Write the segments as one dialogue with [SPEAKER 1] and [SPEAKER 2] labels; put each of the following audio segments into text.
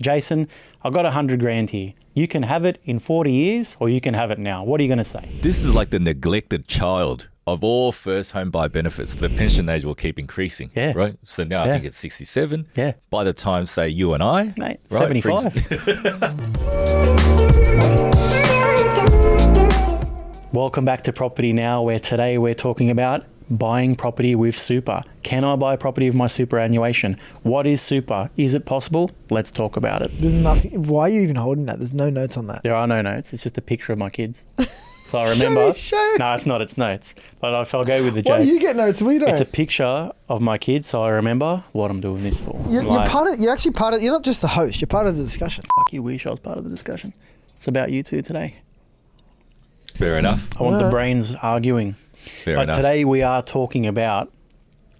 [SPEAKER 1] Jason, I've got 100 grand here. You can have it in 40 years or you can have it now. What are you going to say?
[SPEAKER 2] This is like the neglected child of all first home buy benefits. The pension age will keep increasing, right? So now I think it's 67.
[SPEAKER 1] Yeah.
[SPEAKER 2] By the time, say, you and I,
[SPEAKER 1] mate,
[SPEAKER 2] right,
[SPEAKER 1] 75. Welcome back to Property Now, where today we're talking about buying property with super. Can I buy property with my superannuation? What is super? Is it possible? Let's talk about it.
[SPEAKER 3] There's nothing. Why are you even holding that? There's no notes on that.
[SPEAKER 1] There are no notes. It's just a picture of my kids. So I remember. No, it's not. It's notes. But if I'll go with the joke.
[SPEAKER 3] Why do you get notes? We don't.
[SPEAKER 1] It's a picture of my kids, so I remember what I'm doing this for.
[SPEAKER 3] You're part of. You're actually part of. You're not just the host. You're part of the discussion.
[SPEAKER 1] Fuck, you wish I was part of the discussion. It's about you two today.
[SPEAKER 2] Fair enough.
[SPEAKER 1] I want the brains arguing.
[SPEAKER 2] Fair enough.
[SPEAKER 1] Today we are talking about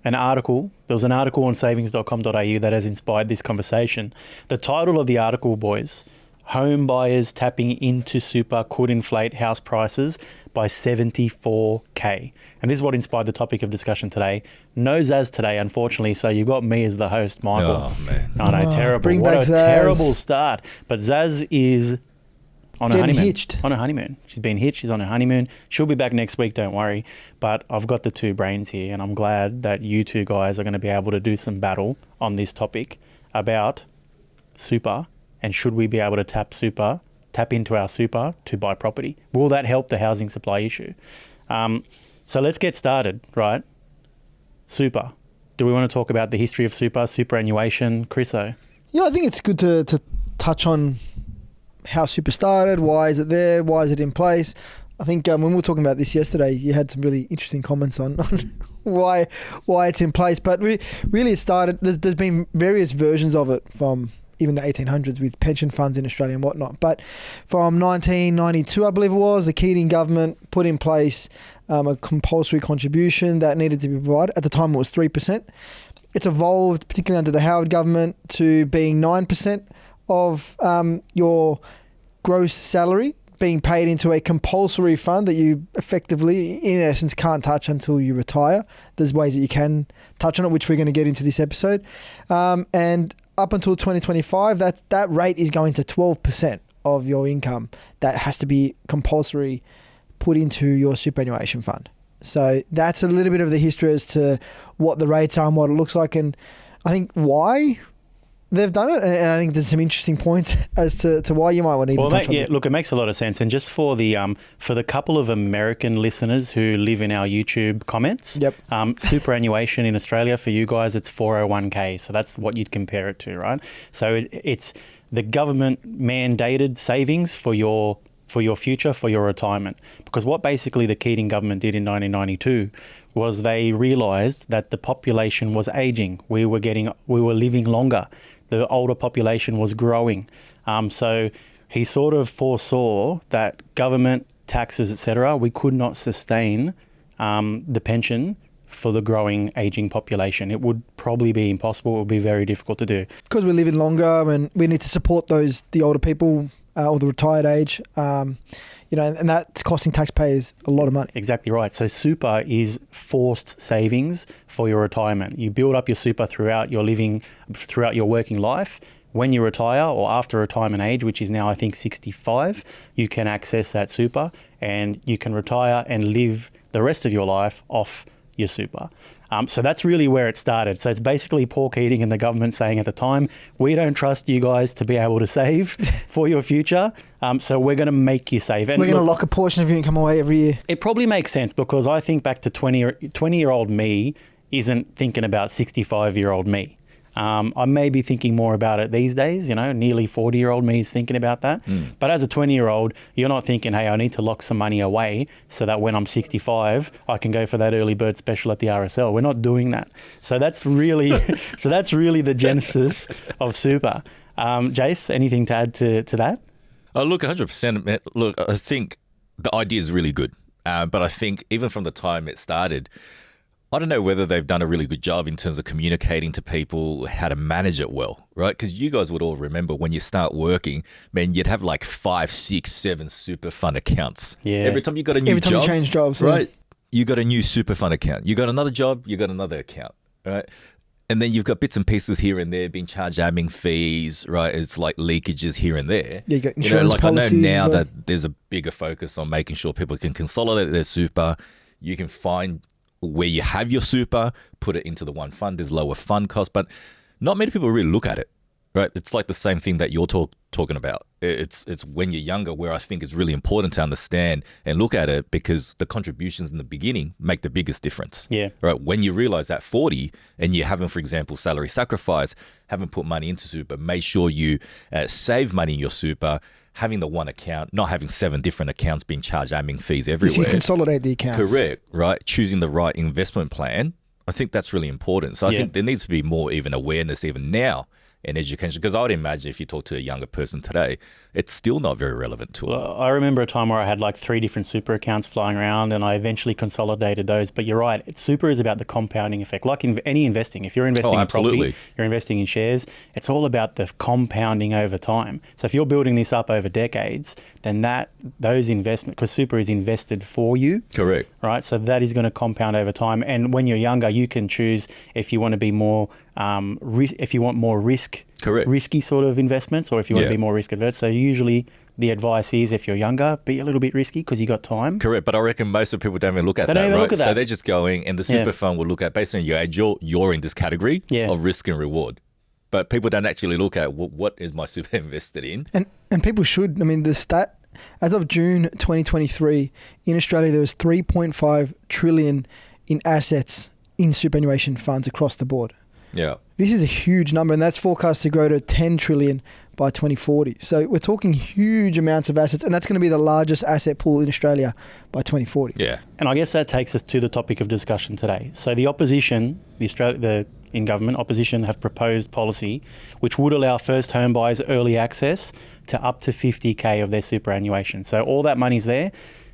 [SPEAKER 1] an article. There was an article on savings.com.au that has inspired this conversation. The title of the article, boys, home buyers tapping into super could inflate house prices by 74K. And this is what inspired the topic of discussion today. No Zaz today, unfortunately, so you got me as the host, Michael.
[SPEAKER 2] Oh, man.
[SPEAKER 1] I know, terrible.
[SPEAKER 3] Bring
[SPEAKER 1] What
[SPEAKER 3] back
[SPEAKER 1] a
[SPEAKER 3] Zaz.
[SPEAKER 1] terrible start. But Zaz is on her honeymoon.
[SPEAKER 3] Hitched.
[SPEAKER 1] On her honeymoon. She's been hitched. She's on her honeymoon. She'll be back next week, don't worry. But I've got the two brains here, and I'm glad that you two guys are going to be able to do some battle on this topic about super, and should we be able to tap into our super to buy property? Will that help the housing supply issue? So let's get started, right? Super. Do we want to talk about the history of superannuation? Chriso?
[SPEAKER 3] Yeah, I think it's good to touch on how super started, why is it there, why is it in place. I think when we were talking about this yesterday, you had some really interesting comments on why it's in place. But really it started, there's been various versions of it from even the 1800s with pension funds in Australia and whatnot. But from 1992, I believe it was, the Keating government put in place a compulsory contribution that needed to be provided. At the time it was 3%. It's evolved, particularly under the Howard government, to being 9% of your gross salary being paid into a compulsory fund that you effectively, in essence, can't touch until you retire. There's ways that you can touch on it, which we're going to get into this episode. And up until 2025, that rate is going to 12% of your income that has to be compulsory put into your superannuation fund. So that's a little bit of the history as to what the rates are and what it looks like, and I think why they've done it, and I think there's some interesting points as to why you might want to even touch on it.
[SPEAKER 1] Look, it makes a lot of sense. And just for the couple of American listeners who live in our YouTube comments, superannuation in Australia, for you guys, it's 401k. So that's what you'd compare it to, right? So it's the government mandated savings for your future, for your retirement. Because what basically the Keating government did in 1992 was they realised that the population was ageing. We were living longer. The older population was growing. So he sort of foresaw that government, taxes, etc., we could not sustain the pension for the growing aging population. It would probably be impossible. It would be very difficult to do.
[SPEAKER 3] Because we're living longer and we need to support the older people or the retired age, and that's costing taxpayers a lot of money.
[SPEAKER 1] Exactly right. So super is forced savings for your retirement. You build up your super throughout your working life. When you retire or after retirement age, which is now I think 65, you can access that super and you can retire and live the rest of your life off your super. So that's really where it started. So it's basically Paul Keating and the government saying at the time, we don't trust you guys to be able to save for your future. So we're going to make you save. And
[SPEAKER 3] we're going to lock a portion of your income away every year.
[SPEAKER 1] It probably makes sense because I think back to 20-year-old me isn't thinking about 65-year-old me. I may be thinking more about it these days, nearly 40-year-old me is thinking about that. But as a 20-year-old, you're not thinking, hey, I need to lock some money away so that when I'm 65, I can go for that early bird special at the RSL. We're not doing that. So that's really the genesis of super. Jace, anything to add to that?
[SPEAKER 2] Look, 100%. Look, I think the idea is really good. But I think even from the time it started, I don't know whether they've done a really good job in terms of communicating to people how to manage it well, right? Because you guys would all remember when you start working, man, you'd have like 5, 6, 7 super fund accounts.
[SPEAKER 1] Yeah.
[SPEAKER 2] Every time you got a new job.
[SPEAKER 3] Every time you change jobs.
[SPEAKER 2] Right. You got a new super fund account. You got another job, you got another account, right? And then you've got bits and pieces here and there being charged admin fees, right? It's like leakages here and there.
[SPEAKER 3] Yeah, you got insurance policies.
[SPEAKER 2] I know now that there's a bigger focus on making sure people can consolidate their super. You can find where you have your super, put it into the one fund. There's lower fund costs, but not many people really look at it, right? It's like the same thing that you're talking about. It's when you're younger where I think it's really important to understand and look at it, because the contributions in the beginning make the biggest difference.
[SPEAKER 1] Yeah.
[SPEAKER 2] Right. When you realize at 40 and you haven't, for example, salary sacrifice, haven't put money into super, make sure you save money in your super, having the one account, not having 7 different accounts being charged admin fees everywhere.
[SPEAKER 3] So you consolidate the accounts.
[SPEAKER 2] Correct. Right. Choosing the right investment plan. I think that's really important. So I think there needs to be more even awareness even now in education, because I would imagine if you talk to a younger person today, it's still not very relevant to them.
[SPEAKER 1] Well, I remember a time where I had like 3 different super accounts flying around, and I eventually consolidated those. But you're right, super is about the compounding effect. Like in any investing, if you're investing in property, you're investing in shares, it's all about the compounding over time. So if you're building this up over decades, then those investments, because super is invested for you.
[SPEAKER 2] Correct.
[SPEAKER 1] Right, so that is going to compound over time. And when you're younger, you can choose if you want to be more, if you want more risky sort of investments, or if you want to be more risk averse. So usually the advice is, if you're younger, be a little bit risky because you got time.
[SPEAKER 2] Correct, but I reckon most of people don't even look at that, right? So they're just going, and the super fund will look at, based on your age, you're in this category of risk and reward. But people don't actually look at what is my super invested in.
[SPEAKER 3] And people should. I mean, the stat, as of June 2023, in Australia, there was 3.5 trillion in assets in superannuation funds across the board.
[SPEAKER 2] Yeah.
[SPEAKER 3] This is a huge number, and that's forecast to grow to 10 trillion by 2040. So we're talking huge amounts of assets, and that's going to be the largest asset pool in Australia by 2040.
[SPEAKER 2] Yeah.
[SPEAKER 1] And I guess that takes us to the topic of discussion today. So the opposition, in government, opposition have proposed policy which would allow first home buyers early access to up to 50K of their superannuation. So all that money's there.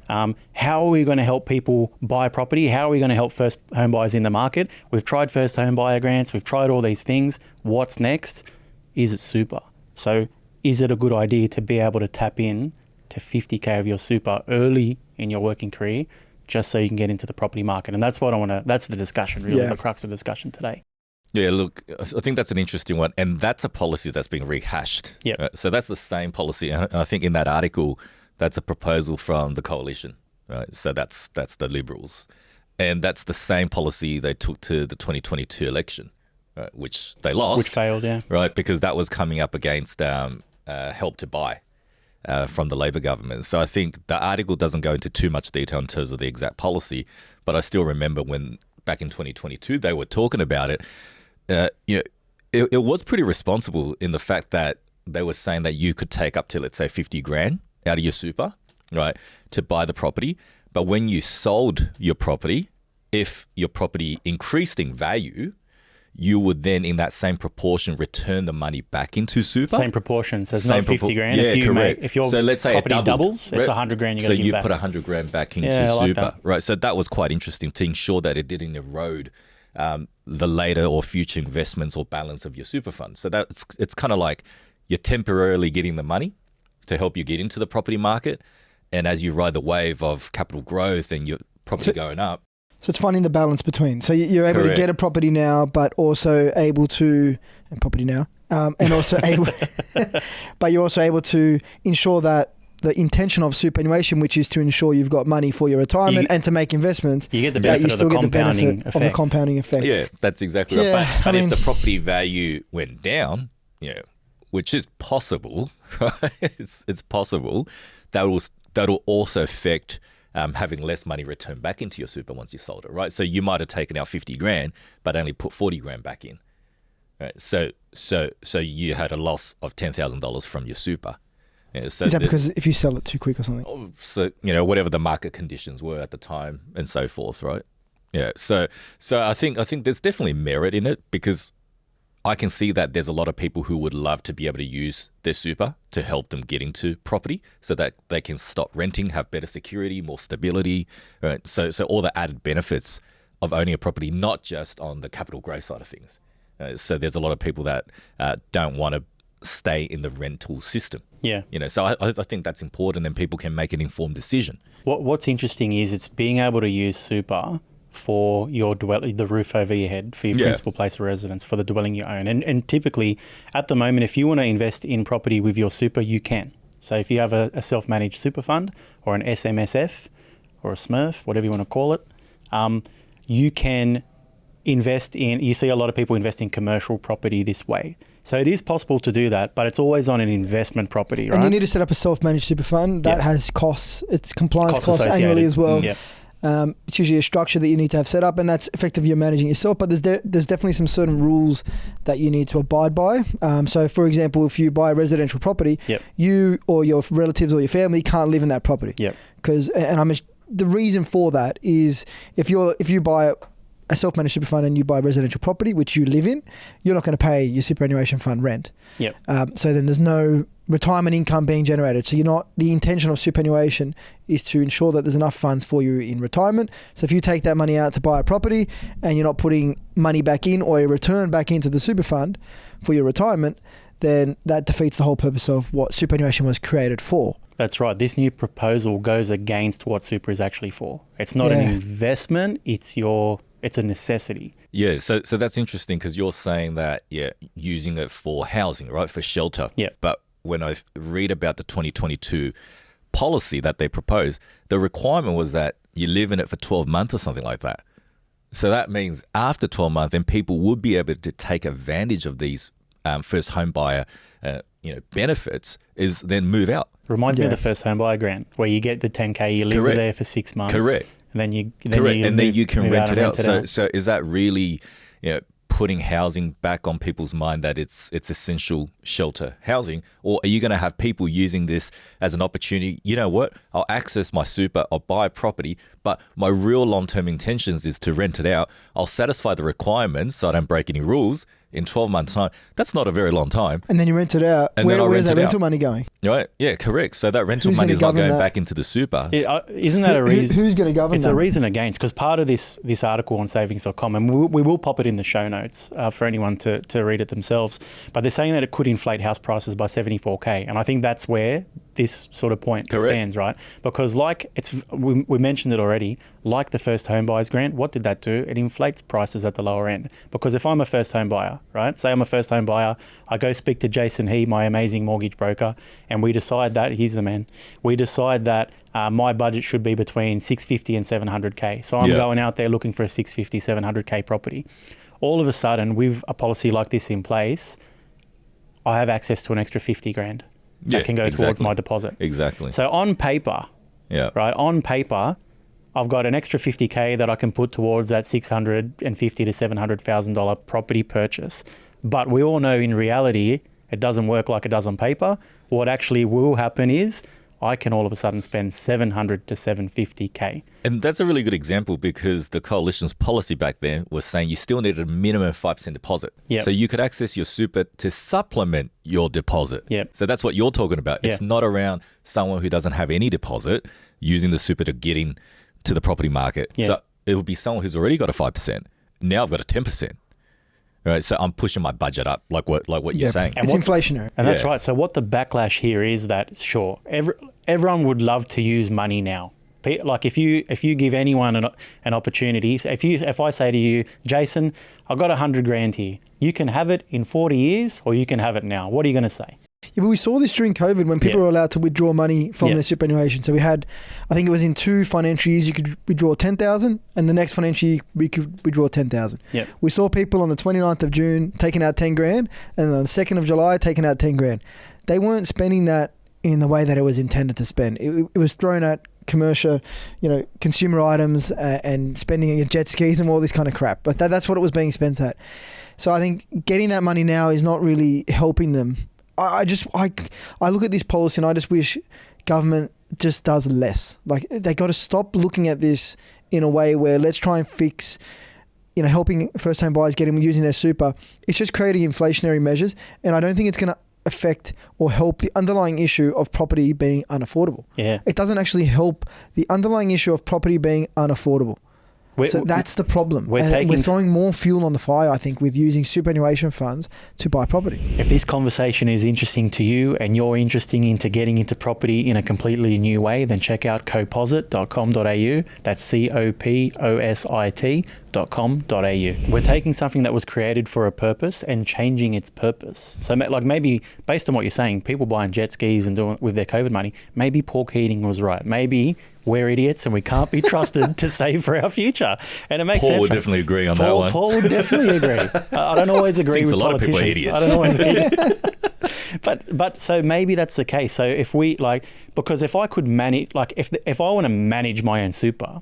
[SPEAKER 1] How are we going to help people buy property? How are we going to help first home buyers in the market? We've tried first home buyer grants. We've tried all these things. What's next? Is it super? So is it a good idea to be able to tap in to 50K of your super early in your working career, just so you can get into the property market? And that's that's the discussion, really, the crux of the discussion today.
[SPEAKER 2] Yeah, look, I think that's an interesting one. And that's a policy that's being rehashed.
[SPEAKER 1] Yeah.
[SPEAKER 2] Right? So that's the same policy. And I think in that article, that's a proposal from the coalition, right? So that's the Liberals. And that's the same policy they took to the 2022 election, right? Which they lost.
[SPEAKER 1] Which failed, yeah.
[SPEAKER 2] Right, because that was coming up against Help to Buy from the Labor government. So I think the article doesn't go into too much detail in terms of the exact policy, but I still remember when back in 2022 they were talking about it. It was pretty responsible in the fact that they were saying that you could take up to, let's say, 50 grand out of your super, right, to buy the property. But when you sold your property, if your property increased in value, you would then, in that same proportion, return the money back into super.
[SPEAKER 1] Same proportion, so it's not 50 grand.
[SPEAKER 2] Yeah, correct.
[SPEAKER 1] If your
[SPEAKER 2] so let's say
[SPEAKER 1] property
[SPEAKER 2] it
[SPEAKER 1] doubles, it's 100 grand you got to give back.
[SPEAKER 2] So you put 100 grand back into super, like right? So that was quite interesting to ensure that it didn't erode the later or future investments or balance of your super fund. So it's kind of like you're temporarily getting the money to help you get into the property market. And as you ride the wave of capital growth and your property going up.
[SPEAKER 3] So it's finding the balance between. So you're able to get a property now, but also able to, and also able, but you're also able to ensure that the intention of superannuation, which is to ensure you've got money for your retirement and to make investments,
[SPEAKER 1] you get the benefit of the compounding effect.
[SPEAKER 2] Yeah, that's exactly right. But if the property value went down, which is possible, right? It's possible that'll also affect having less money returned back into your super once you sold it, right? So you might have taken out 50 grand, but only put 40 grand back in, right? So you had a loss of $10,000 from your super. Yeah, so
[SPEAKER 3] is that because if you sell it too quick or something?
[SPEAKER 2] So whatever the market conditions were at the time and so forth, right? Yeah. So I think there's definitely merit in it, because I can see that there's a lot of people who would love to be able to use their super to help them get into property so that they can stop renting, have better security, more stability, right? So all the added benefits of owning a property, not just on the capital growth side of things. So there's a lot of people that don't want to stay in the rental system.
[SPEAKER 1] Yeah.
[SPEAKER 2] So I think that's important, and people can make an informed decision.
[SPEAKER 1] What's interesting is it's being able to use super for your the roof over your head, for your principal place of residence, for the dwelling you own. And typically, at the moment, if you want to invest in property with your super, you can. So if you have a self-managed super fund or an SMSF or a SMSF, whatever you want to call it, you can invest in, you see a lot of people invest in commercial property this way. So it is possible to do that, but it's always on an investment property, right?
[SPEAKER 3] And you need to set up a self-managed super fund. That has costs. It's compliance costs annually as well.
[SPEAKER 1] Yep.
[SPEAKER 3] It's usually a structure that you need to have set up, and that's effectively you're managing yourself. But there's definitely some certain rules that you need to abide by. So, for example, if you buy a residential property, you or your relatives or your family can't live in that property. Because the reason for that is if you buy a self-managed super fund and you buy residential property, which you live in, you're not going to pay your superannuation fund rent. So then there's no retirement income being generated. So the intention of superannuation is to ensure that there's enough funds for you in retirement. So if you take that money out to buy a property and you're not putting money back in or a return back into the super fund for your retirement, then that defeats the whole purpose of what superannuation was created for.
[SPEAKER 1] That's right. This new proposal goes against what super is actually for. It's not an investment, it's a necessity.
[SPEAKER 2] Yeah, so that's interesting because you're saying that, using it for housing, right, for shelter. But when I read about the 2022 policy that they proposed, the requirement was that you live in it for 12 months or something like that. So that means after 12 months, then people would be able to take advantage of these first home buyer benefits, is then move out.
[SPEAKER 1] Reminds me of the first home buyer grant, where you get the 10K, you live there for 6 months.
[SPEAKER 2] Correct.
[SPEAKER 1] And then you
[SPEAKER 2] can rent it out. So is that really, putting housing back on people's mind that it's essential shelter housing, or are you going to have people using this as an opportunity? You know what? I'll access my super, I'll buy a property, but my real long-term intentions is to rent it out. I'll satisfy the requirements so I don't break any rules in 12 months' time. That's not a very long time.
[SPEAKER 3] And then you rent it out. Where's that rental money going?
[SPEAKER 2] Right. Yeah, correct. So that rental money is not going back into the super.
[SPEAKER 1] Isn't that a reason?
[SPEAKER 3] Who's going to govern that?
[SPEAKER 1] It's a reason against, because part of this article on savings.com, and we will pop it in the show notes for anyone to read it themselves, but they're saying that it could inflate house prices by 74K. And I think that's where this sort of point stands, right? Because we mentioned it already, like the first home buyers grant, what did that do? It inflates prices at the lower end. Because if I'm a first home buyer, right? Say I'm a first home buyer, I go speak to Jason He, my amazing mortgage broker, and we decide that, he's the man, we decide that my budget should be between 650 and 700K. So I'm going out there looking for a 650, 700K property. All of a sudden, with a policy like this in place, I have access to an extra 50 grand that can go towards my deposit.
[SPEAKER 2] Exactly.
[SPEAKER 1] So on paper, right, on paper, I've got an extra 50K that I can put towards that $650,000 to $700,000 property purchase. But we all know in reality, it doesn't work like it does on paper. What actually will happen is I can all of a sudden spend $700,000 to $750K.
[SPEAKER 2] And that's a really good example, because the coalition's policy back then was saying you still needed a minimum 5% deposit. So you could access your super to supplement your deposit. So that's what you're talking about. It's not around someone who doesn't have any deposit using the super to get in to the property market. So it would be someone who's already got a 5%. Now I've got a 10%. Right, so I'm pushing my budget up, like what you're saying.
[SPEAKER 3] And it's inflationary.
[SPEAKER 1] And that's right. So what the backlash here is that, sure, everyone would love to use money now. Like if you give anyone an opportunity, so if I say to you, Jason, I've got 100 grand here, you can have it in 40 years or you can have it now. What are you going to say?
[SPEAKER 3] Yeah, but we saw this during COVID when people were allowed to withdraw money from their superannuation. So we had, I think it was in 2 financial years, you could withdraw 10,000, and the next financial year we could withdraw 10,000. We saw people on the 29th of June taking out 10 grand, and on the 2nd of July taking out 10 grand. They weren't spending that in the way that it was intended to spend. It was thrown at commercial, consumer items and spending jet skis and all this kind of crap. But that's what it was being spent at. So I think getting that money now is not really helping them. I look at this policy and I just wish government just does less. Like, they got to stop looking at this in a way where let's try and fix, helping first home buyers using their super. It's just creating inflationary measures, and I don't think it's going to affect or help the underlying issue of property being unaffordable. It doesn't actually help the underlying issue of property being unaffordable. So that's the problem.
[SPEAKER 1] We're
[SPEAKER 3] throwing more fuel on the fire, I think, with using superannuation funds to buy property.
[SPEAKER 1] If this conversation is interesting to you and you're interested into getting into property in a completely new way, then check out coposit.com.au. That's coposit.com.au. We're taking something that was created for a purpose and changing its purpose. So like maybe based on what you're saying, people buying jet skis and doing with their COVID money, maybe Paul Keating was right. Maybe we're idiots and we can't be trusted to save for our future. And it makes sense.
[SPEAKER 2] Paul would definitely agree on that one.
[SPEAKER 1] Paul would definitely agree. I don't always agree with politicians.
[SPEAKER 2] A lot of people are idiots.
[SPEAKER 1] I don't always agree. But so maybe that's the case. So if we because if I could manage, if I want to manage my own super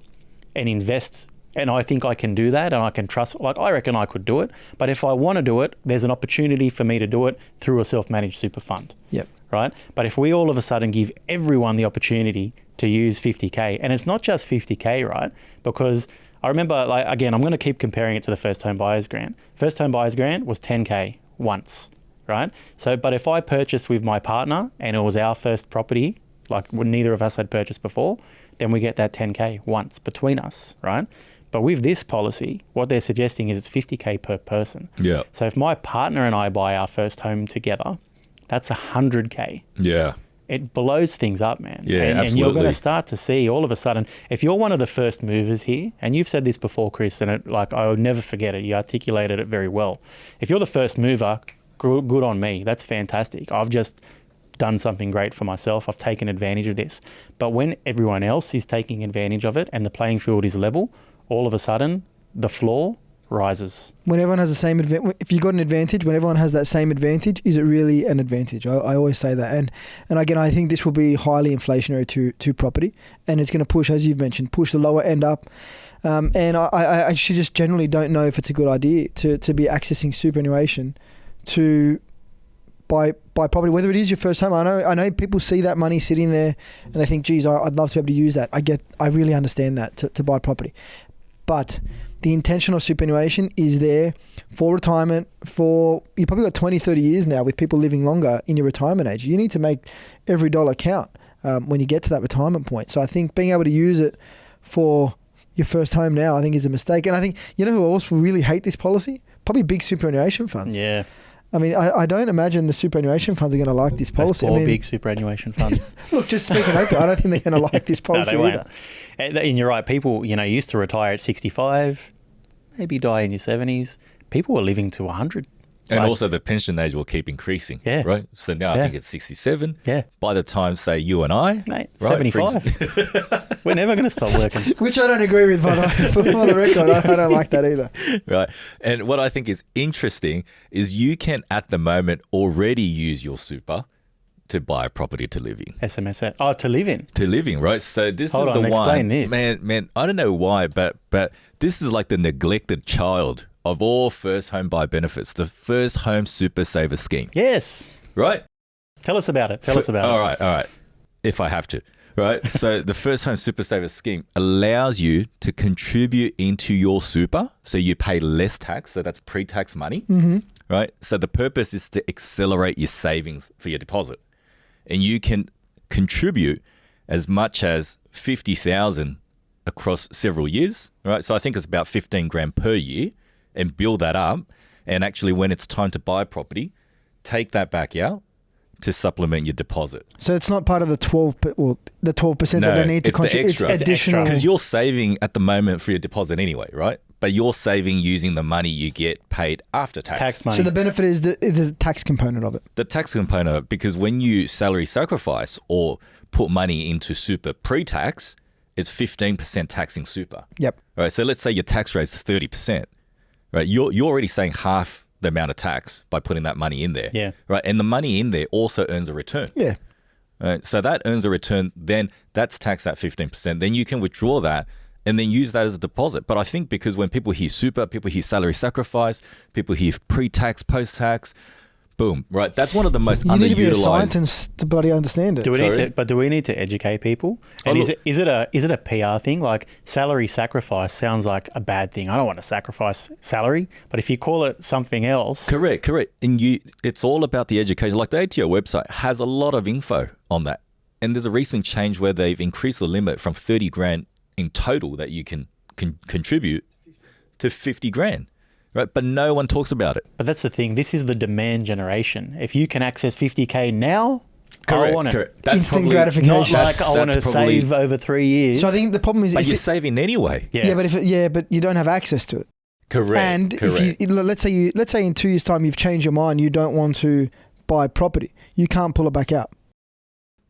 [SPEAKER 1] and invest, and I think I can do that and I can trust, I reckon I could do it. But if I want to do it, there's an opportunity for me to do it through a self-managed super fund.
[SPEAKER 3] Yep.
[SPEAKER 1] Right? But if we all of a sudden give everyone the opportunity to use 50K, and it's not just 50K, right? Because I remember, again, I'm going to keep comparing it to the first home buyers grant. First home buyers grant was 10K once, right? So, but if I purchased with my partner and it was our first property, when neither of us had purchased before, then we get that 10K once between us, right? But with this policy, what they're suggesting is it's 50K per person.
[SPEAKER 2] Yeah.
[SPEAKER 1] So if my partner and I buy our first home together, that's 100K.
[SPEAKER 2] Yeah.
[SPEAKER 1] It blows things up, man.
[SPEAKER 2] Yeah, absolutely.
[SPEAKER 1] And you're going to start to see all of a sudden, if you're one of the first movers here, and you've said this before, Chris, and I will never forget it. You articulated it very well. If you're the first mover, good on me. That's fantastic. I've just done something great for myself. I've taken advantage of this. But when everyone else is taking advantage of it and the playing field is level, all of a sudden, the floor rises.
[SPEAKER 3] When everyone has the same if you got an advantage, when everyone has that same advantage, is it really an advantage? I always say that. And again, I think this will be highly inflationary to property, and it's going to push, as you've mentioned, push the lower end up. And I actually just generally don't know if it's a good idea to be accessing superannuation to buy property, whether it is your first home. I know people see that money sitting there and they think, geez, I'd love to be able to use that. I really understand that to buy property. But the intention of superannuation is there for retirement. You probably got 20, 30 years now with people living longer in your retirement age. You need to make every dollar count when you get to that retirement point. So I think being able to use it for your first home now, I think is a mistake. And I think, you know who else will really hate this policy? Probably big superannuation funds.
[SPEAKER 1] Yeah.
[SPEAKER 3] I mean, I don't imagine the superannuation funds are going to like this policy.
[SPEAKER 1] Those big superannuation funds.
[SPEAKER 3] Look, just speaking open, I don't think they're going to like this policy either.
[SPEAKER 1] And you're right. People, used to retire at 65, maybe die in your 70s. People were living to 100.
[SPEAKER 2] And also the pension age will keep increasing.
[SPEAKER 1] Yeah.
[SPEAKER 2] Right? So now I think it's 67.
[SPEAKER 1] Yeah.
[SPEAKER 2] By the time, say, you and I...
[SPEAKER 1] Mate, 75. We're never going to stop working.
[SPEAKER 3] Which I don't agree with, but for the record, I don't like that either.
[SPEAKER 2] Right. And what I think is interesting is you can, at the moment, already use your super to buy a property to live in.
[SPEAKER 1] SMSF. Oh, to live in.
[SPEAKER 2] To live in, right? So this
[SPEAKER 1] Hold
[SPEAKER 2] is
[SPEAKER 1] on,
[SPEAKER 2] the
[SPEAKER 1] explain
[SPEAKER 2] one.
[SPEAKER 1] this.
[SPEAKER 2] Man, I don't know why, but this is like the neglected child of all first home buy benefits, the first home super saver scheme.
[SPEAKER 1] Yes.
[SPEAKER 2] Right?
[SPEAKER 1] Tell us about it.
[SPEAKER 2] All right. If I have to. Right? So the first home super saver scheme allows you to contribute into your super. So you pay less tax. So that's pre-tax money.
[SPEAKER 3] Mm-hmm.
[SPEAKER 2] Right? So the purpose is to accelerate your savings for your deposit. And you can contribute as much as $50,000 across several years. Right? So I think it's about 15 grand per year. And build that up, and actually when it's time to buy property, take that back out to supplement your deposit.
[SPEAKER 3] So it's not part of the 12% that they need to contribute.
[SPEAKER 2] It's
[SPEAKER 3] additional.
[SPEAKER 2] Because you're saving at the moment for your deposit anyway, right? But you're saving using the money you get paid after tax.
[SPEAKER 1] Tax money.
[SPEAKER 3] So the benefit is the tax component of it.
[SPEAKER 2] The tax component of it, because when you salary sacrifice or put money into super pre-tax, it's 15% taxing super.
[SPEAKER 3] Yep.
[SPEAKER 2] All right, so let's say your tax rate is 30%. Right, you're already saying half the amount of tax by putting that money in there.
[SPEAKER 1] Yeah.
[SPEAKER 2] Right, and the money in there also earns a return.
[SPEAKER 3] Yeah.
[SPEAKER 2] Right, so that earns a return. Then that's taxed at 15%. Then you can withdraw that and then use that as a deposit. But I think because when people hear super, people hear salary sacrifice, people hear pre-tax, post-tax. Boom, right? That's one of the most underutilized.
[SPEAKER 3] You need to be a scientist to bloody understand it.
[SPEAKER 1] Do we need to educate people? And is it a PR thing? Like salary sacrifice sounds like a bad thing. I don't want to sacrifice salary, but if you call it something else,
[SPEAKER 2] correct. And it's all about the education. Like the ATO website has a lot of info on that, and there's a recent change where they've increased the limit from 30 grand in total that you can contribute to 50 grand, right? But no one talks about it.
[SPEAKER 1] But that's the thing. This is the demand generation. If you can access 50K now, I want it.
[SPEAKER 2] Correct. That's
[SPEAKER 3] Instant gratification.
[SPEAKER 1] Not like I want to save over 3 years.
[SPEAKER 3] So I think the problem is,
[SPEAKER 2] but you're saving anyway.
[SPEAKER 3] Yeah, but you don't have access to it.
[SPEAKER 2] Correct.
[SPEAKER 3] And if you let's say in 2 years' time you've changed your mind, you don't want to buy property, you can't pull it back out.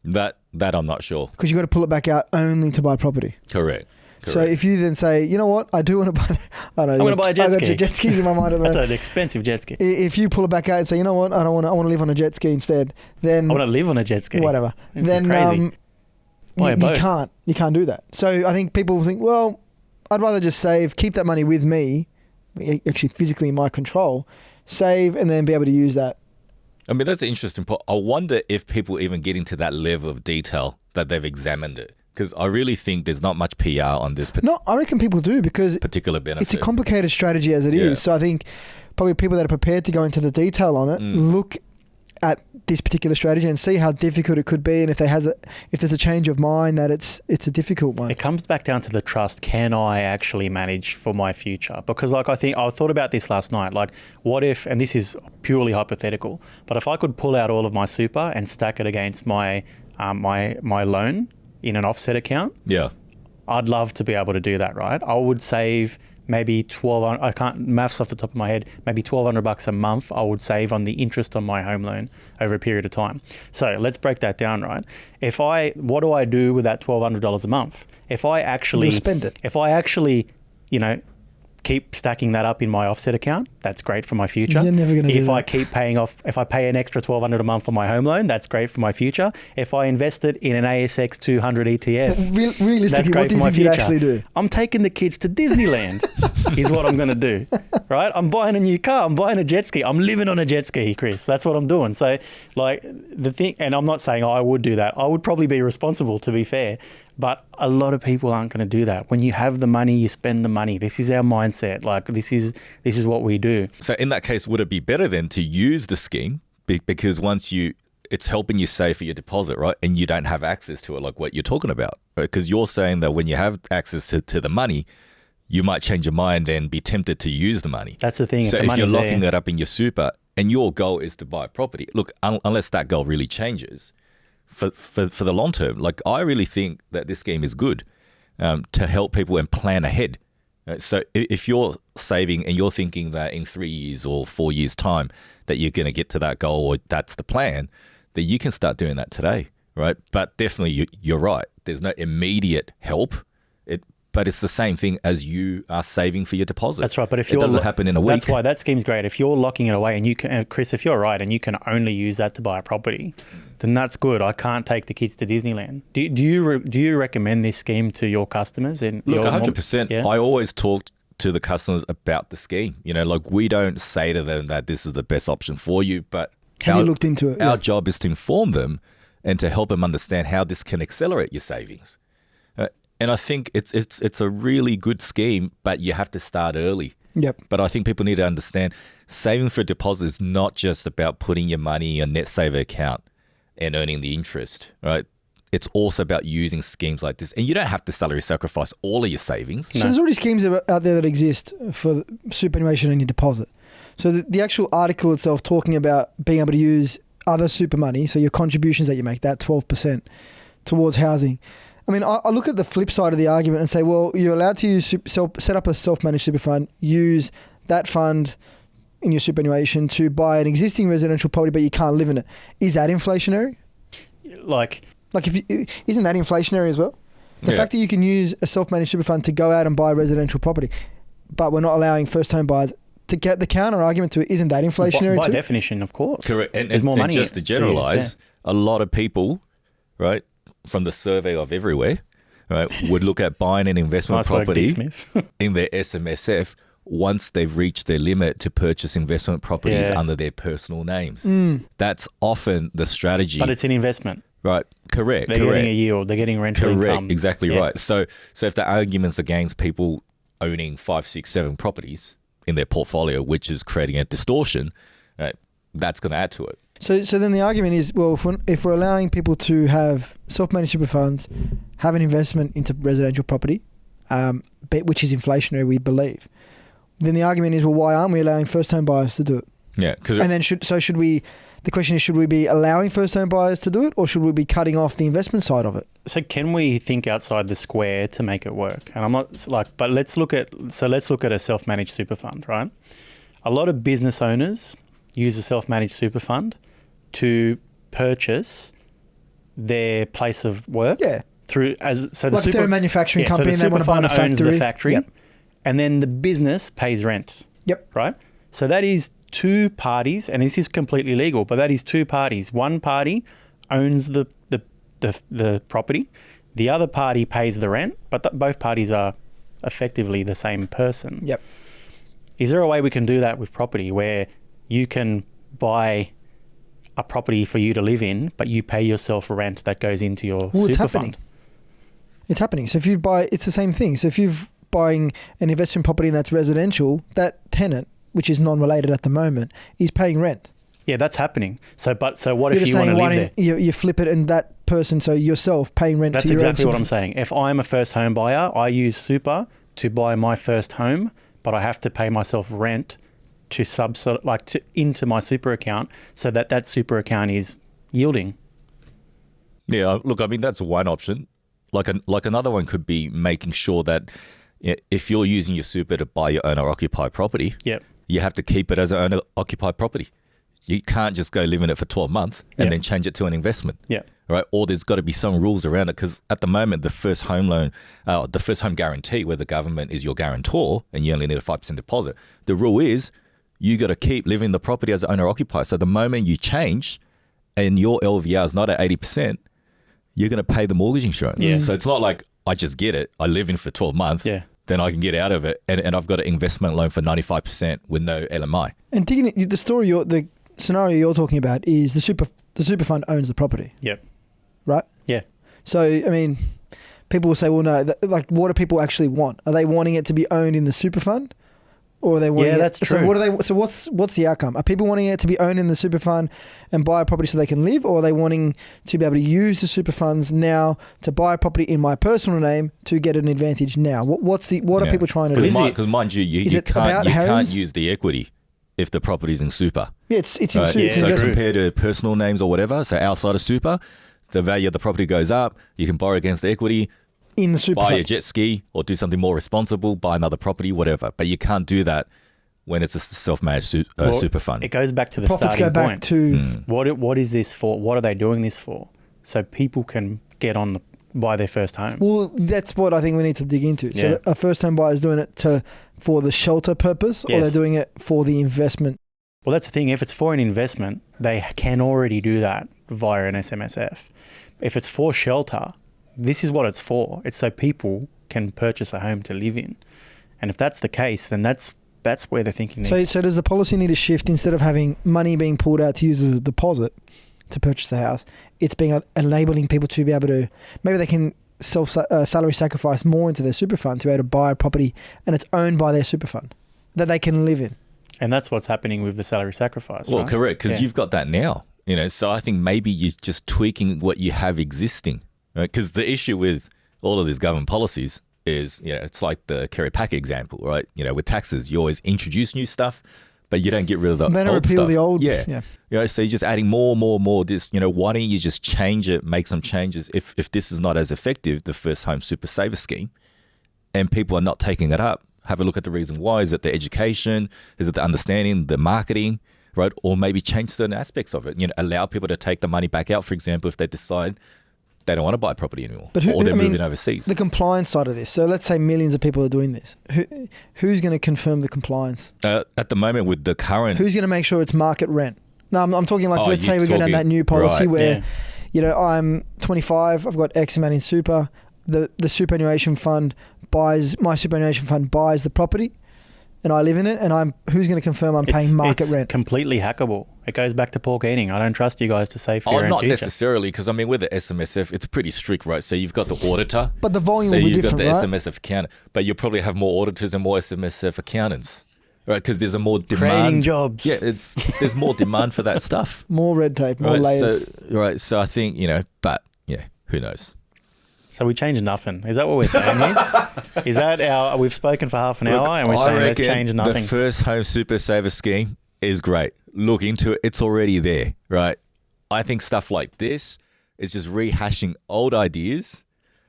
[SPEAKER 2] That I'm not sure.
[SPEAKER 3] Because you got to pull it back out only to buy property.
[SPEAKER 2] Correct.
[SPEAKER 3] So if you then say, you know what, I do want to buy, I don't know,
[SPEAKER 1] I want to buy a jet ski.
[SPEAKER 3] I got jet skis in my mind.
[SPEAKER 1] That's an expensive jet ski.
[SPEAKER 3] If you pull it back out and say, you know what, I want to live on a jet ski instead, then
[SPEAKER 1] I want to live on a jet ski.
[SPEAKER 3] Whatever.
[SPEAKER 1] This
[SPEAKER 3] then
[SPEAKER 1] is crazy.
[SPEAKER 3] You can't do that. So I think people think, well, I'd rather just save, keep that money with me, actually physically in my control, save, and then be able to use that.
[SPEAKER 2] I mean, that's an interesting point. I wonder if people even get into that level of detail that they've examined it. Because I really think there's not much PR on this
[SPEAKER 3] No, I reckon people do, because
[SPEAKER 2] particular benefit.
[SPEAKER 3] It's a complicated strategy as it is. So I think probably people that are prepared to go into the detail on it look at this particular strategy and see how difficult it could be, and if there's a change of mind, that it's a difficult one.
[SPEAKER 1] It comes back down to the trust. Can I actually manage for my future? Because I thought about this last night. Like, what if, and this is purely hypothetical, but if I could pull out all of my super and stack it against my my loan in an offset account, I'd love to be able to do that, right? I would save maybe $1,200. I can't maths off the top of my head. Maybe $1,200 a month. I would save on the interest on my home loan over a period of time. So let's break that down, right? What do I do with that $1,200 a month? If I actually
[SPEAKER 3] spend it.
[SPEAKER 1] If I actually, keep stacking that up in my offset account, that's great for my future.
[SPEAKER 3] You're never going to do that.
[SPEAKER 1] If I keep paying off, if I pay an extra $1,200 a month on my home loan, that's great for my future. If I invest it in an ASX 200 ETF,
[SPEAKER 3] realistically, what do you think you'd actually do?
[SPEAKER 1] I'm taking the kids to Disneyland is what I'm going to do, right? I'm buying a new car. I'm buying a jet ski. I'm living on a jet ski, Chris. That's what I'm doing. So like the thing, and I'm not saying I would do that. I would probably be responsible, to be fair. But a lot of people aren't going to do that. When you have the money, you spend the money. This is our mindset. Like this is what we do.
[SPEAKER 2] So in that case, would it be better then to use the scheme because it's helping you save for your deposit, right? And you don't have access to it, like what you're talking about, right? Because you're saying that when you have access to the money, you might change your mind and be tempted to use the money.
[SPEAKER 1] That's the thing.
[SPEAKER 2] So if you're locking it up in your super and your goal is to buy property, look, unless that goal really changes, for the long term, like I really think that this scheme is good to help people and plan ahead. So if you're saving and you're thinking that in 3 years or 4 years' time that you're going to get to that goal or that's the plan, then you can start doing that today, right? But definitely you're right. There's no immediate help. But it's the same thing as you are saving for your deposit.
[SPEAKER 1] That's right. But if
[SPEAKER 2] it doesn't happen in a week.
[SPEAKER 1] That's why that scheme's great. If you're locking it away and you can, Chris, if you're right and you can only use that to buy a property, then that's good. I can't take the kids to Disneyland. Do you recommend this scheme to your customers? Look,
[SPEAKER 2] 100%. Yeah? I always talk to the customers about the scheme. Like we don't say to them that this is the best option for you, but
[SPEAKER 3] have you looked into it?
[SPEAKER 2] Our job is to inform them and to help them understand how this can accelerate your savings. And I think it's a really good scheme, but you have to start early.
[SPEAKER 3] Yep.
[SPEAKER 2] But I think people need to understand saving for a deposit is not just about putting your money in your net saver account and earning the interest, right? It's also about using schemes like this. And you don't have to salary sacrifice all of your savings.
[SPEAKER 3] So there's already schemes out there that exist for superannuation and your deposit. So the actual article itself talking about being able to use other super money, so your contributions that you make, that 12% towards housing. I mean, I look at the flip side of the argument and say, well, you're allowed to set up a self-managed super fund, use that fund in your superannuation to buy an existing residential property, but you can't live in it. Is that inflationary?
[SPEAKER 1] Like
[SPEAKER 3] isn't that inflationary as well? The fact that you can use a self-managed super fund to go out and buy residential property, but we're not allowing first-home buyers to get the counter argument to it, isn't that inflationary
[SPEAKER 1] by
[SPEAKER 3] too?
[SPEAKER 1] By definition, of course.
[SPEAKER 2] Correct.
[SPEAKER 1] There's more money.
[SPEAKER 2] Just to generalize, a lot of people, right, from the survey of everywhere, right, would look at buying an investment property in their SMSF once they've reached their limit to purchase investment properties under their personal names. That's often the strategy.
[SPEAKER 1] But it's an investment.
[SPEAKER 2] Right, correct.
[SPEAKER 1] They're getting a yield. They're getting rental income.
[SPEAKER 2] Exactly right. So if the argument's against people owning 5, 6, 7 properties in their portfolio, which is creating a distortion, right, that's going to add to it.
[SPEAKER 3] So then the argument is, well, if we're allowing people to have self-managed super funds, have an investment into residential property, which is inflationary, we believe. Then the argument is, well, why aren't we allowing first home buyers to do it?
[SPEAKER 2] Yeah,
[SPEAKER 3] and then should we? The question is, should we be allowing first home buyers to do it, or should we be cutting off the investment side of it?
[SPEAKER 1] So can we think outside the square to make it work? And I'm not like, but let's look at a self-managed super fund, right? A lot of business owners use a self-managed super fund to purchase their place of work.
[SPEAKER 3] Yeah.
[SPEAKER 1] If
[SPEAKER 3] they're a manufacturing company and
[SPEAKER 1] the
[SPEAKER 3] they want to buy a factory.
[SPEAKER 1] owns the factory,
[SPEAKER 3] yep.
[SPEAKER 1] And then the business pays rent.
[SPEAKER 3] Yep.
[SPEAKER 1] Right? So that is two parties, and this is completely legal, but that is two parties. One party owns the property, the other party pays the rent, but both parties are effectively the same person.
[SPEAKER 3] Yep.
[SPEAKER 1] Is there a way we can do that with property where you can buy a property for you to live in, but you pay yourself rent that goes into your super fund?
[SPEAKER 3] It's happening. So if you buy, it's the same thing. So if you're buying an investment property and that's residential, that tenant, which is non-related at the moment, is paying rent.
[SPEAKER 1] Yeah, that's happening. So what if you want to live there?
[SPEAKER 3] You flip it and that person, so yourself paying rent to your own.
[SPEAKER 1] That's exactly what I'm saying. If I'm a first home buyer, I use super to buy my first home, but I have to pay myself rent to into my super account so that super account is yielding.
[SPEAKER 2] Yeah, look, I mean, that's one option. Like another one could be making sure that if you're using your super to buy your owner-occupied property,
[SPEAKER 1] yep,
[SPEAKER 2] you have to keep it as an owner-occupied property. You can't just go live in it for 12 months and then change it to an investment.
[SPEAKER 1] Yeah.
[SPEAKER 2] Right. Or there's got to be some rules around it, because at the moment, the first home loan, the first home guarantee, where the government is your guarantor and you only need a 5% deposit, the rule is you got to keep living the property as an owner-occupied. So the moment you change and your LVR is not at 80%, you're going to pay the mortgage insurance.
[SPEAKER 1] Yeah.
[SPEAKER 2] So it's not like I just get it, I live in for 12 months, then I can get out of it, and I've got an investment loan for 95% with no LMI.
[SPEAKER 3] And digging the scenario you're talking about is the super fund owns the property.
[SPEAKER 1] Yep.
[SPEAKER 3] Right?
[SPEAKER 1] Yeah.
[SPEAKER 3] So, I mean, people will say, well, no, what do people actually want? Are they wanting it to be owned in the super fund? Or are they wanting
[SPEAKER 1] that's true.
[SPEAKER 3] So what's the outcome? Are people wanting it to be owned in the super fund and buy a property so they can live, or are they wanting to be able to use the super funds now to buy a property in my personal name to get an advantage now? What are people trying to do?
[SPEAKER 2] Because mind you, you can't use the equity if the property's in super.
[SPEAKER 3] Yeah, it's in super.
[SPEAKER 2] Yeah, so compared to personal names or whatever, so outside of super, the value of the property goes up. You can borrow against the equity.
[SPEAKER 3] In the super
[SPEAKER 2] buy
[SPEAKER 3] fund.
[SPEAKER 2] a jet ski or do something more responsible, buy another property, whatever. But you can't do that when it's a self-managed super fund.
[SPEAKER 1] It goes back to the
[SPEAKER 3] Profits
[SPEAKER 1] starting
[SPEAKER 3] go back
[SPEAKER 1] point.
[SPEAKER 3] to
[SPEAKER 1] What is this for? What are they doing this for? So people can buy their first home.
[SPEAKER 3] Well, that's what I think we need to dig into.
[SPEAKER 1] Yeah.
[SPEAKER 3] So a first home buyer is doing it for the shelter purpose, or they're doing it for the investment.
[SPEAKER 1] Well, that's the thing. If it's for an investment, they can already do that via an SMSF. If it's for shelter, this is what it's for. It's so people can purchase a home to live in. And if that's the case, then that's where they're thinking.
[SPEAKER 3] So does the policy need to shift? Instead of having money being pulled out to use as a deposit to purchase a house, it's being enabling people to be able to, maybe they can salary sacrifice more into their super fund to be able to buy a property and it's owned by their super fund that they can live in.
[SPEAKER 1] And that's what's happening with the salary sacrifice.
[SPEAKER 2] Well,
[SPEAKER 1] right?
[SPEAKER 2] correct, because you've got that now. So I think maybe you're just tweaking what you have existing. Because the issue with all of these government policies is, it's like the Kerry Packer example, right? With taxes, you always introduce new stuff, but you don't get rid of the old stuff.
[SPEAKER 3] They don't repeal the old.
[SPEAKER 2] Yeah. So you're just adding more. This, why don't you just change it, make some changes? If this is not as effective, the first home super saver scheme, and people are not taking it up, have a look at the reason why. Is it the education? Is it the understanding, the marketing, right? Or maybe change certain aspects of it. Allow people to take the money back out, for example, if they decide they don't want to buy property anymore, or they're moving overseas.
[SPEAKER 3] The compliance side of this. So let's say millions of people are doing this. Who's going to confirm the compliance?
[SPEAKER 2] At the moment, with the current,
[SPEAKER 3] who's going to make sure it's market rent? No, I'm talking like, let's say we go down that new policy where, I'm 25, I've got X amount in super. The superannuation fund buys the property, and I live in it, and who's going to confirm I'm paying market rent?
[SPEAKER 1] It's completely hackable. It goes back to Paul Keating. I don't trust you guys to save for your own
[SPEAKER 2] not
[SPEAKER 1] future.
[SPEAKER 2] Necessarily, because with the SMSF, it's pretty strict, right? So you've got the auditor,
[SPEAKER 3] but the volume will be different, right?
[SPEAKER 2] You've got the SMSF accountant, but you'll probably have more auditors and more SMSF accountants, right? Because there's a more demand.
[SPEAKER 1] Creating jobs.
[SPEAKER 2] Yeah, there's more demand for that stuff.
[SPEAKER 3] More red tape, more layers.
[SPEAKER 2] So I think, but who knows?
[SPEAKER 1] So we changed nothing. Is that what we're saying, mate? Is that we've spoken for half an hour and we're saying let's change nothing?
[SPEAKER 2] The first home super saver scheme is great. Look into it. It's already there, right? I think stuff like this is just rehashing old ideas,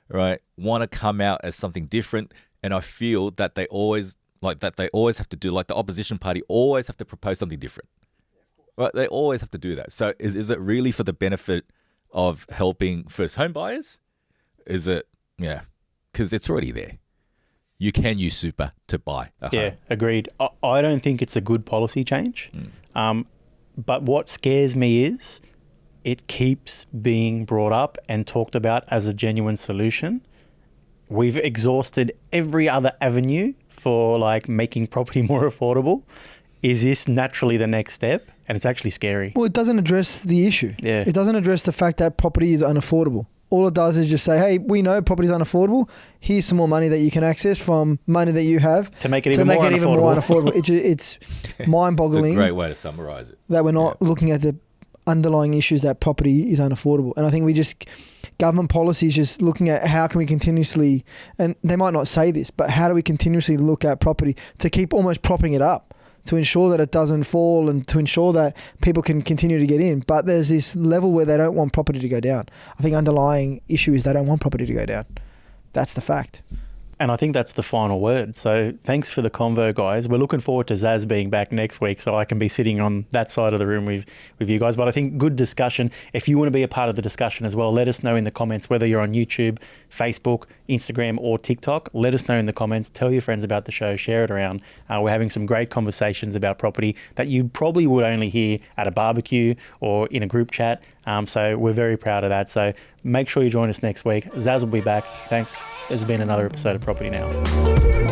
[SPEAKER 2] right? Want to come out as something different. And I feel that they always have to do, like the opposition party always have to propose something different, right? They always have to do that. So is it really for the benefit of helping first home buyers? Is it, because it's already there. You can use super to buy a home.
[SPEAKER 1] Agreed. I don't think it's a good policy change. But what scares me is it keeps being brought up and talked about as a genuine solution. We've exhausted every other avenue for like making property more affordable. Is this naturally the next step? And it's actually scary.
[SPEAKER 3] Well, it doesn't address the issue.
[SPEAKER 1] Yeah.
[SPEAKER 3] It doesn't address the fact that property is unaffordable. All it does is just say, hey, we know property is unaffordable. Here's some more money that you can access from money that you have
[SPEAKER 1] to make it even more unaffordable.
[SPEAKER 3] It's mind-boggling.
[SPEAKER 2] It's a great way to summarize it.
[SPEAKER 3] That we're not looking at the underlying issues that property is unaffordable. And I think government policy is just looking at how can we continuously, and they might not say this, but how do we continuously look at property to keep almost propping it up, to ensure that it doesn't fall and to ensure that people can continue to get in. But there's this level where they don't want property to go down. I think underlying issue is they don't want property to go down. That's the fact.
[SPEAKER 1] And I think that's the final word. So thanks for the convo, guys. We're looking forward to Zaz being back next week so I can be sitting on that side of the room with you guys. But I think good discussion. If you want to be a part of the discussion as well, let us know in the comments, whether you're on YouTube, Facebook, Instagram or TikTok. Let us know in the comments. Tell your friends about the show. Share it around. We're having some great conversations about property that you probably would only hear at a barbecue or in a group chat. So we're very proud of that. So make sure you join us next week. Zaz will be back. Thanks. This has been another episode of Property Now.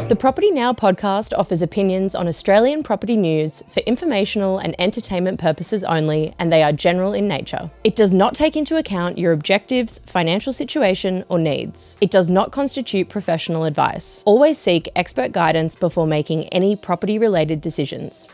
[SPEAKER 4] The Property Now podcast offers opinions on Australian property news for informational and entertainment purposes only, and they are general in nature. It does not take into account your objectives, financial situation, or needs. It does not constitute professional advice. Always seek expert guidance before making any property-related decisions.